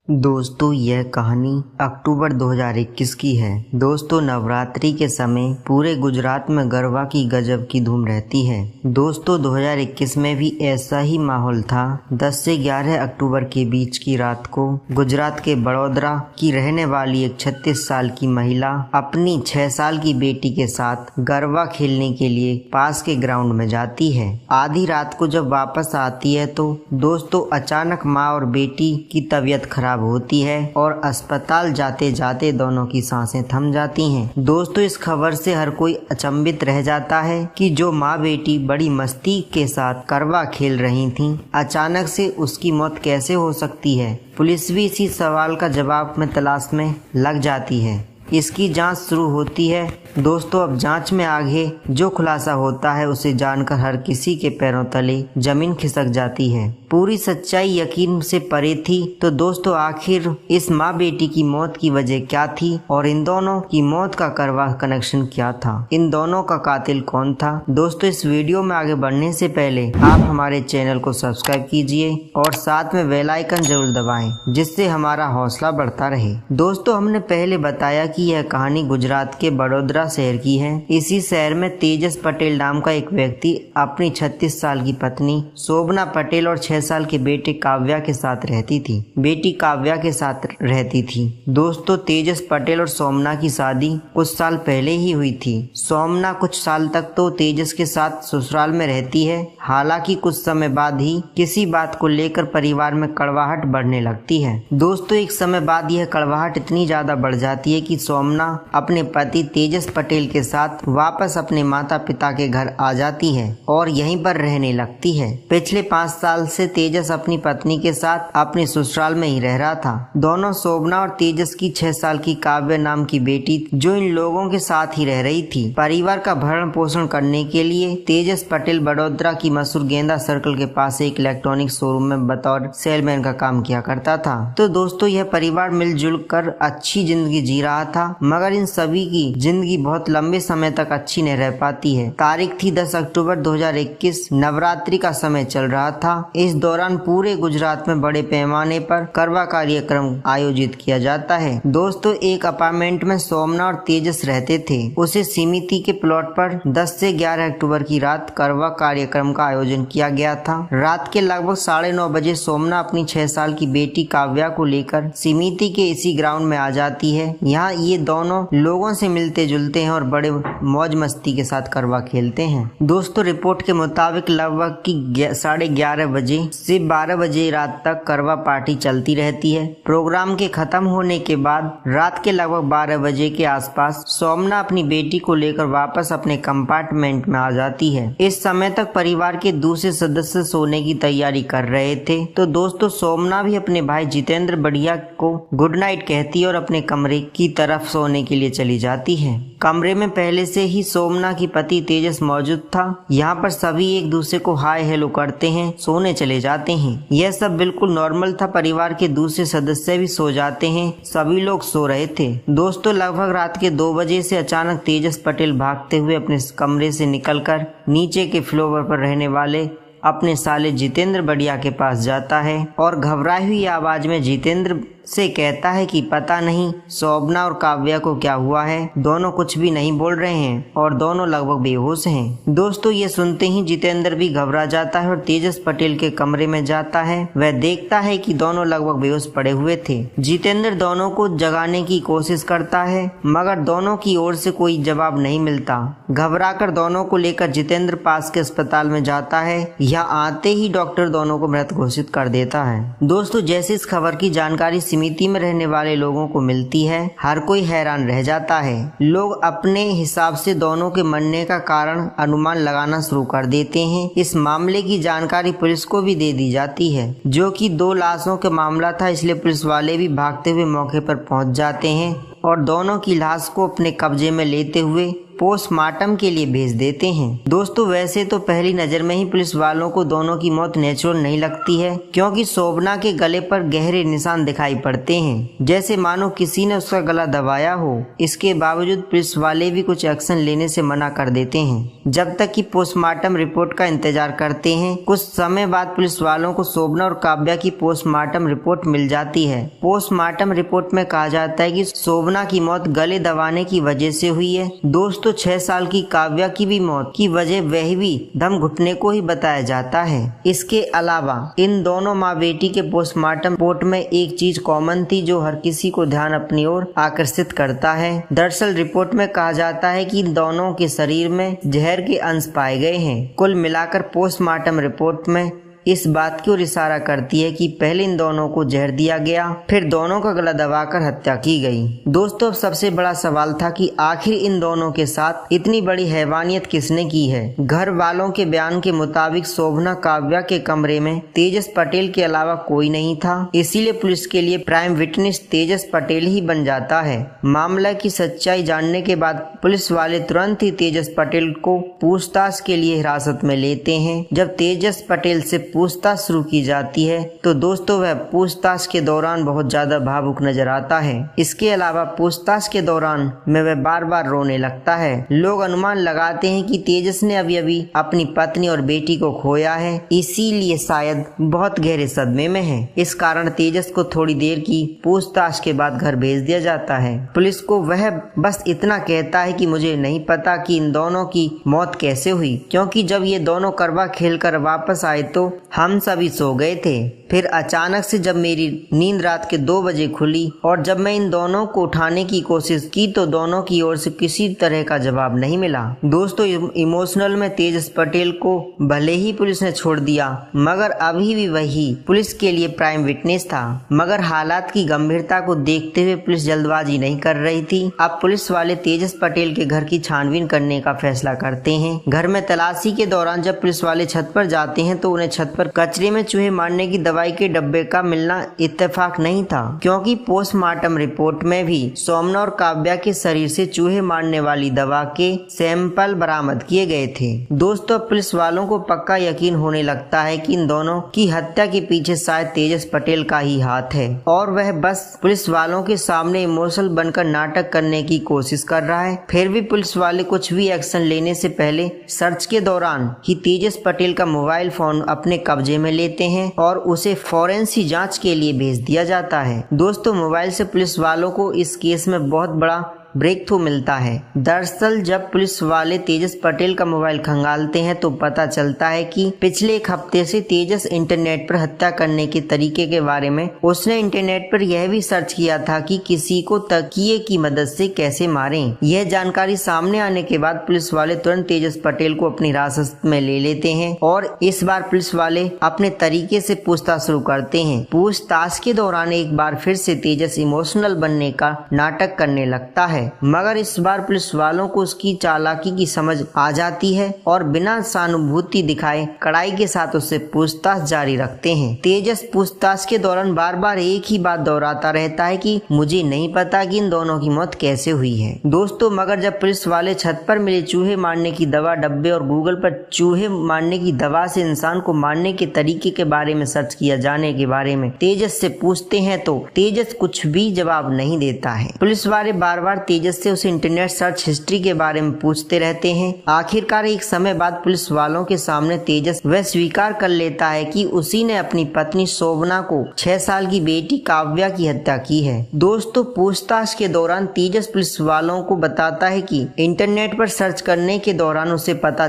दोस्तों यह कहानी अक्टूबर 2021 की है। दोस्तों नवरात्रि के समय पूरे गुजरात में गरबा की गजब की धूम रहती है। दोस्तों 2021 में भी ऐसा ही माहौल था। 10 से 11 अक्टूबर के बीच की रात को गुजरात के बड़ौदरा की रहने वाली एक 36 साल की महिला अपनी 6 साल की बेटी के साथ गरबा खेलने के लिए पास के ग्राउंड में जाती है। आधी रात को जब वापस आती है तो दोस्तों अचानक माँ और बेटी की तबीयत खराब होती है और अस्पताल जाते जाते दोनों की सांसें थम जाती हैं। दोस्तों इस खबर से हर कोई अचंभित रह जाता है कि जो माँ बेटी बड़ी मस्ती के साथ गरबा खेल रही थीं, अचानक से उसकी मौत कैसे हो सकती है। पुलिस भी इसी सवाल का जवाब में तलाश में लग जाती है। इसकी जांच शुरू होती है। दोस्तों अब जांच में आगे जो खुलासा होता है उसे जानकर हर किसी के पैरों तले जमीन खिसक जाती है। पूरी सच्चाई यकीन से परे थी। तो दोस्तों आखिर इस माँ बेटी की मौत की वजह क्या थी और इन दोनों की मौत का करवा कनेक्शन क्या था, इन दोनों का कातिल कौन था। दोस्तों इस वीडियो में आगे बढ़ने से पहले आप हमारे चैनल को सब्सक्राइब कीजिए और साथ में बेल आइकन जरूर दबाएं, जिससे हमारा हौसला बढ़ता रहे। दोस्तों हमने पहले बताया कि यह कहानी गुजरात के बड़ौदरा शहर की है। इसी शहर में तेजस पटेल नाम का एक व्यक्ति अपनी 36 साल की पत्नी शोभना पटेल और 6 साल के बेटे काव्या के साथ रहती थी। बेटी काव्या के साथ रहती थी। दोस्तों तेजस पटेल और सोमना की शादी कुछ साल पहले ही हुई थी। सोमना कुछ साल तक तो तेजस के साथ ससुराल में रहती है। हालांकि कुछ समय बाद ही किसी बात को लेकर परिवार में कड़वाहट बढ़ने लगती है। दोस्तों एक समय बाद यह कड़वाहट इतनी ज्यादा बढ़ जाती है कि सोमना अपने पति तेजस पटेल के साथ वापस अपने माता पिता के घर आ जाती है और यहीं पर रहने लगती है। पिछले 5 साल से तेजस अपनी पत्नी के साथ अपने ससुराल में ही रह रहा था। दोनों शोभना और तेजस की 6 साल की काव्य नाम की बेटी जो इन लोगों के साथ ही रह रही थी। परिवार का भरण पोषण करने के लिए तेजस पटेल बड़ौदरा की मशहूर गेंदा सर्कल के पास एक इलेक्ट्रॉनिक शोरूम में बतौर सेलमैन का काम किया करता था। तो दोस्तों यह परिवार मिलजुल कर अच्छी जिंदगी जी रहा था, मगर इन सभी की जिंदगी बहुत लंबे समय तक अच्छी नहीं रह पाती है। तारीख थी 10 अक्टूबर 2021। नवरात्रि का समय चल रहा था। इस दौरान पूरे गुजरात में बड़े पैमाने पर गरबा कार्यक्रम आयोजित किया जाता है। दोस्तों एक अपार्टमेंट में सोमना और तेजस रहते थे। उसे समिति के प्लॉट पर 10 से 11 अक्टूबर की रात गरबा कार्यक्रम का आयोजन किया गया था। रात के लगभग 9:30 बजे सोमना अपनी 6 साल की बेटी काव्या को लेकर समिति के इसी ग्राउंड में आ जाती है। यहाँ ये दोनों लोगों से मिलते जुलते हैं और बड़े मौज मस्ती के साथ गरबा खेलते हैं। दोस्तों रिपोर्ट के मुताबिक लगभग की 11:30 बजे से 12 बजे रात तक गरबा पार्टी चलती रहती है। प्रोग्राम के खत्म होने के बाद रात के लगभग 12 बजे के आसपास सोमना अपनी बेटी को लेकर वापस अपने कंपार्टमेंट में आ जाती है। इस समय तक परिवार के दूसरे सदस्य सोने की तैयारी कर रहे थे। तो दोस्तों सोमना भी अपने भाई जितेंद्र बढ़िया को गुड नाइट कहती है और अपने कमरे की तरफ सोने के लिए चली जाती है। कमरे में पहले से ही सोमना की पति तेजस मौजूद था। यहाँ पर सभी एक दूसरे को हाय हेलो करते हैं, सोने चले जाते हैं। यह सब बिल्कुल नॉर्मल था। परिवार के दूसरे सदस्य भी सो जाते हैं। सभी लोग सो रहे थे। दोस्तों लगभग रात के 2 बजे से अचानक तेजस पटेल भागते हुए अपने कमरे से निकलकर नीचे के फ्लोर पर रहने वाले अपने साले जितेंद्र बढ़िया के पास जाता है और घबराई हुई आवाज में जितेंद्र से कहता है कि पता नहीं शोभना और काव्या को क्या हुआ है। दोनों कुछ भी नहीं बोल रहे हैं और दोनों लगभग बेहोश हैं। दोस्तों ये सुनते ही जितेंद्र भी घबरा जाता है और तेजस पटेल के कमरे में जाता है। वह देखता है कि दोनों लगभग बेहोश पड़े हुए थे। जितेंद्र दोनों को जगाने की कोशिश करता है, मगर दोनों की ओर से कोई जवाब नहीं मिलता। घबराकर दोनों को लेकर जितेंद्र पास के अस्पताल में जाता है। यहाँ आते ही डॉक्टर दोनों को मृत घोषित कर देता है। दोस्तों जैसे इस खबर की जानकारी समिति में रहने वाले लोगों को मिलती है, हर कोई हैरान रह जाता है। लोग अपने हिसाब से दोनों के मरने का कारण अनुमान लगाना शुरू कर देते हैं। इस मामले की जानकारी पुलिस को भी दे दी जाती है। जो कि 2 लाशों का मामला था, इसलिए पुलिस वाले भी भागते हुए मौके पर पहुंच जाते हैं और दोनों की लाश को अपने कब्जे में लेते हुए पोस्टमार्टम के लिए भेज देते हैं। दोस्तों वैसे तो पहली नजर में ही पुलिस वालों को दोनों की मौत नेचुरल नहीं लगती है, क्योंकि शोभना के गले पर गहरे निशान दिखाई पड़ते हैं, जैसे मानो किसी ने उसका गला दबाया हो। इसके बावजूद पुलिस वाले भी कुछ एक्शन लेने से मना कर देते हैं जब तक कि पोस्टमार्टम रिपोर्ट का इंतजार करते हैं। कुछ समय बाद पुलिस वालों को शोभना और काव्या की पोस्टमार्टम रिपोर्ट मिल जाती है। पोस्टमार्टम रिपोर्ट में कहा जाता है कि शोभना की मौत गले दबाने की वजह से हुई है। दोस्तों 6 साल की काव्या की भी मौत की वजह वह भी दम घुटने को ही बताया जाता है। इसके अलावा इन दोनों माँ बेटी के पोस्टमार्टम रिपोर्ट में एक चीज कॉमन थी जो हर किसी को ध्यान अपनी ओर आकर्षित करता है। दरअसल रिपोर्ट में कहा जाता है कि दोनों के शरीर में जहर के अंश पाए गए हैं। कुल मिलाकर पोस्टमार्टम रिपोर्ट में इस बात की ओर इशारा करती है कि पहले इन दोनों को जहर दिया गया, फिर दोनों का गला दबाकर हत्या की गई। दोस्तों सबसे बड़ा सवाल था कि आखिर इन दोनों के साथ इतनी बड़ी हैवानियत किसने की है। घर वालों के बयान के मुताबिक शोभना काव्या के कमरे में तेजस पटेल के अलावा कोई नहीं था, इसीलिए पुलिस के लिए प्राइम विटनेस तेजस पटेल ही बन जाता है। मामला की सच्चाई जानने के बाद पुलिस वाले तुरंत ही तेजस पटेल को पूछताछ के लिए हिरासत में लेते हैं। जब तेजस पटेल से पूछताछ शुरू की जाती है तो दोस्तों वह पूछताछ के दौरान बहुत ज्यादा भावुक नजर आता है। इसके अलावा पूछताछ के दौरान में वह बार बार रोने लगता है। लोग अनुमान लगाते हैं कि तेजस ने अभी अभी अपनी पत्नी और बेटी को खोया है, इसीलिए शायद बहुत गहरे सदमे में है। इस कारण तेजस को थोड़ी देर की पूछताछ के बाद घर भेज दिया जाता है। पुलिस को वह बस इतना कहता है कि मुझे नहीं पता कि इन दोनों की मौत कैसे हुई, क्योंकि जब ये दोनों करवा खेलकर वापस आए तो हम सभी सो गए थे। फिर अचानक से जब मेरी नींद रात के 2 बजे खुली और जब मैं इन दोनों को उठाने की कोशिश की तो दोनों की ओर से किसी तरह का जवाब नहीं मिला। दोस्तों इमोशनल में तेजस पटेल को भले ही पुलिस ने छोड़ दिया, मगर अभी भी वही पुलिस के लिए प्राइम विटनेस था। मगर हालात की गंभीरता को देखते हुए पुलिस जल्दबाजी नहीं कर रही थी। अब पुलिस वाले तेजस पटेल के घर की छानबीन करने का फैसला करते हैं। घर में तलाशी के दौरान जब पुलिस वाले छत पर जाते हैं तो उन्हें छत पर कचरे में चूहे मारने की दवाई के डब्बे का मिलना इत्तेफाक नहीं था, क्योंकि पोस्टमार्टम रिपोर्ट में भी शोभना और काव्या के शरीर से चूहे मारने वाली दवा के सैंपल बरामद किए गए थे। दोस्तों पुलिस वालों को पक्का यकीन होने लगता है कि इन दोनों की हत्या के पीछे शायद तेजस पटेल का ही हाथ है और वह बस पुलिस वालों के सामने इमोशनल बनकर नाटक करने की कोशिश कर रहा है। फिर भी पुलिस वाले कुछ भी एक्शन लेने से पहले सर्च के दौरान ही तेजस पटेल का मोबाइल फोन अपने कब्जे में लेते हैं और उसे फॉरेंसिक जांच के लिए भेज दिया जाता है। दोस्तों मोबाइल से पुलिस वालों को इस केस में बहुत बड़ा ब्रेक थ्रू मिलता है। दरअसल जब पुलिस वाले तेजस पटेल का मोबाइल खंगालते हैं तो पता चलता है कि पिछले 1 हफ्ते से तेजस इंटरनेट पर हत्या करने के तरीके के बारे में उसने इंटरनेट पर यह भी सर्च किया था कि किसी को तकिए की मदद से कैसे मारें। यह जानकारी सामने आने के बाद पुलिस वाले तुरंत तेजस पटेल को अपनी हिरासत में ले लेते हैं और इस बार पुलिस वाले अपने तरीके से पूछताछ शुरू करते हैं। पूछताछ के दौरान एक बार फिर से तेजस इमोशनल बनने का नाटक करने लगता है, मगर इस बार पुलिस वालों को उसकी चालाकी की समझ आ जाती है और बिना सहानुभूति दिखाए कड़ाई के साथ उससे पूछताछ जारी रखते हैं। तेजस पूछताछ के दौरान बार बार एक ही बात दोहराता रहता है कि मुझे नहीं पता कि इन दोनों की मौत कैसे हुई है। दोस्तों मगर जब पुलिस वाले छत पर मिले चूहे मारने की दवा डब्बे और गूगल पर चूहे मारने की दवा से इंसान को मारने के तरीके के बारे में सर्च किया जाने के बारे में तेजस से पूछते हैं तो तेजस कुछ भी जवाब नहीं देता है। पुलिस वाले बार बार तेजस से उसे इंटरनेट सर्च हिस्ट्री के बारे में पूछते रहते हैं। आखिरकार एक समय बाद पुलिस वालों के सामने तेजस वह स्वीकार कर लेता है कि उसी ने अपनी पत्नी शोभना को 6 साल की बेटी काव्या की हत्या की है। दोस्तों पूछताछ के दौरान तेजस पुलिस वालों को बताता है कि इंटरनेट पर सर्च करने के दौरान उसे पता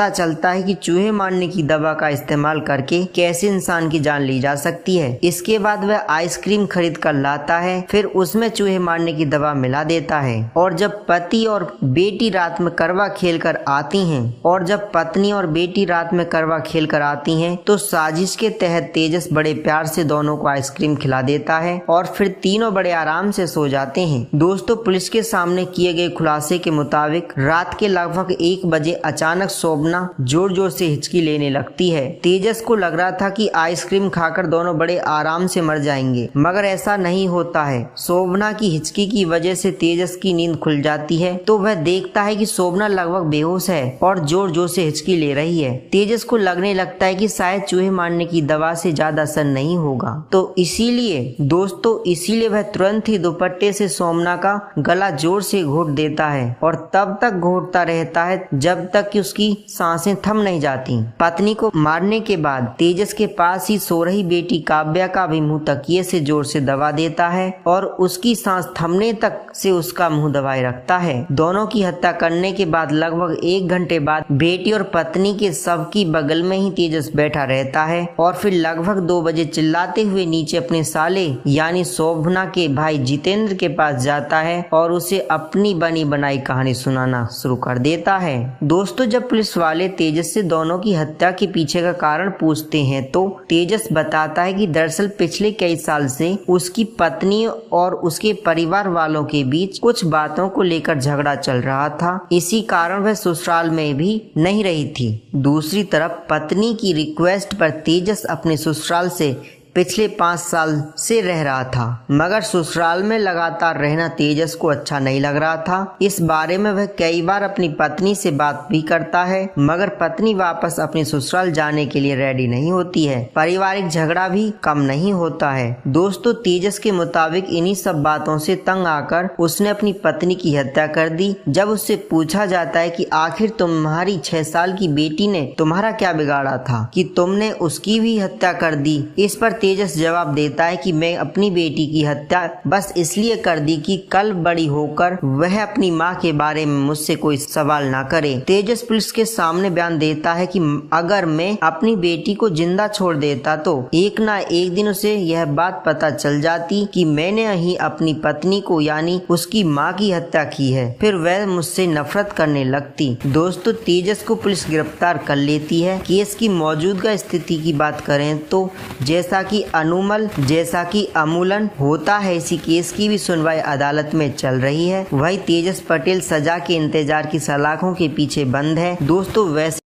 चलता है कि चूहे मारने की दवा का इस्तेमाल करके कैसे इंसान की जान ली जा सकती है। इसके बाद वह आइसक्रीम खरीद कर लाता है, फिर उसमें चूहे मारने की दवा मिला देता है और जब पति और बेटी रात में करवा खेल कर आती हैं तो साजिश के तहत तेजस बड़े प्यार से दोनों को आइसक्रीम खिला देता है और फिर तीनों बड़े आराम से सो जाते हैं। दोस्तों पुलिस के सामने किए गए खुलासे के मुताबिक रात के लगभग 1 बजे अचानक शोभना जोर जोर से हिचकी लेने लगती है। तेजस को लग रहा था कि आइसक्रीम खाकर दोनों बड़े आराम से मर जाएंगे, मगर ऐसा नहीं होता है। शोभना की हिचकी की वजह से तेजस की नींद खुल जाती है तो वह देखता है कि शोभना लगभग बेहोश है और जोर जोर से हिचकी ले रही है। तेजस को लगने लगता है कि शायद चूहे मारने की दवा से ज्यादा असर नहीं होगा, तो इसीलिए वह तुरंत ही दुपट्टे से शोभना का गला जोर से घोट देता है और तब तक घोटता रहता है जब तक कि उसकी सांसें थम नहीं जाती। पत्नी को मारने के बाद तेजस के पास ही सो रही बेटी काव्या का भी मुंह तकिए से जोर से दबा देता है और उसकी सांस थमने तक से उसका मुंह दबाए रखता है। दोनों की हत्या करने के बाद लगभग 1 घंटे बाद बेटी और पत्नी के शव की बगल में ही तेजस बैठा रहता है और फिर लगभग 2 बजे चिल्लाते हुए नीचे अपने साले यानी शोभना के भाई जितेंद्र के पास जाता है और उसे अपनी बनी बनाई कहानी सुनाना शुरू कर देता है। दोस्तों, जब पुलिस वाले तेजस से दोनों की हत्या के पीछे का कारण पूछते हैं तो तेजस बताता है कि दरअसल पिछले कई साल से उसकी पत्नी और उसके परिवार वालों के बीच कुछ बातों को लेकर झगड़ा चल रहा था, इसी कारण वह ससुराल में भी नहीं रही थी। दूसरी तरफ पत्नी की रिक्वेस्ट पर तेजस अपने ससुराल से पिछले 5 साल से रह रहा था, मगर ससुराल में लगातार रहना तेजस को अच्छा नहीं लग रहा था। इस बारे में वह कई बार अपनी पत्नी से बात भी करता है, मगर पत्नी वापस अपने ससुराल जाने के लिए रेडी नहीं होती है। पारिवारिक झगड़ा भी कम नहीं होता है। दोस्तों, तेजस के मुताबिक इन्हीं सब बातों से तंग आकर उसने अपनी पत्नी की हत्या कर दी। जब उससे पूछा जाता है कि आखिर तुम्हारी 6 साल की बेटी ने तुम्हारा क्या बिगाड़ा था कि तुमने उसकी भी हत्या कर दी, इस पर तेजस जवाब देता है कि मैं अपनी बेटी की हत्या बस इसलिए कर दी कि कल बड़ी होकर वह अपनी माँ के बारे में मुझसे कोई सवाल ना करे। तेजस पुलिस के सामने बयान देता है कि अगर मैं अपनी बेटी को जिंदा छोड़ देता तो एक ना एक दिन उसे यह बात पता चल जाती कि मैंने ही अपनी पत्नी को यानी उसकी माँ की हत्या की है, फिर वह मुझसे नफरत करने लगती। दोस्तों, तेजस को पुलिस गिरफ्तार कर लेती है। केस की मौजूदा स्थिति की बात करें तो जैसा कि अमूलन होता है, इसी केस की भी सुनवाई अदालत में चल रही है। वही तेजस पटेल सजा के इंतजार की सलाखों के पीछे बंद है। दोस्तों, वैसे